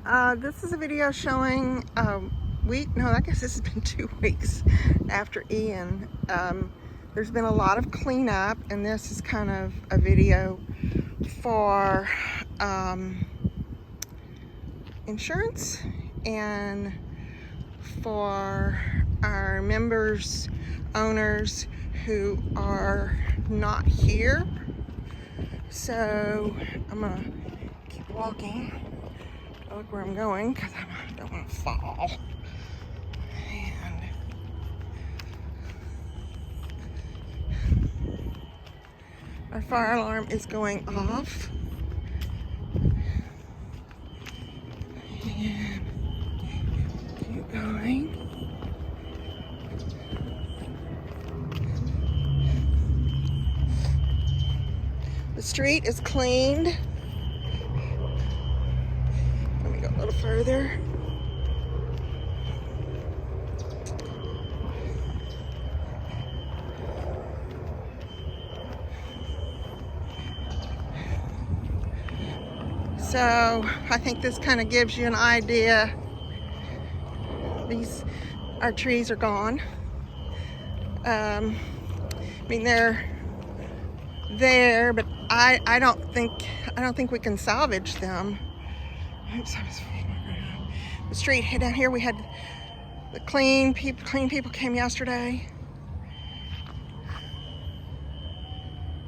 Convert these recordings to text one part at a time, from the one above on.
This is a video showing a week, no, I guess this has been 2 weeks after Ian. There's been a lot of cleanup, and this is kind of a video for insurance and for our members, owners who are not here. So I'm gonna keep walking. Look where I'm going because I don't want to fall. And our fire alarm is going off. And keep going. The street is cleaned. Let me go a little further. So I think this kind of gives you an idea. Our trees are gone. I mean, they're there, but I don't think we can salvage them. Oops, the street down here, we had the clean people came yesterday,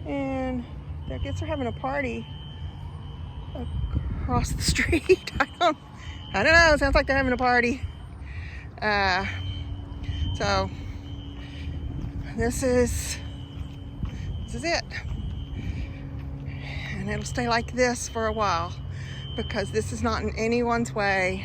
and I guess they're having a party across the street. I don't know. It sounds like they're having a party. So this is it, and it'll stay like this for a while because this is not in anyone's way.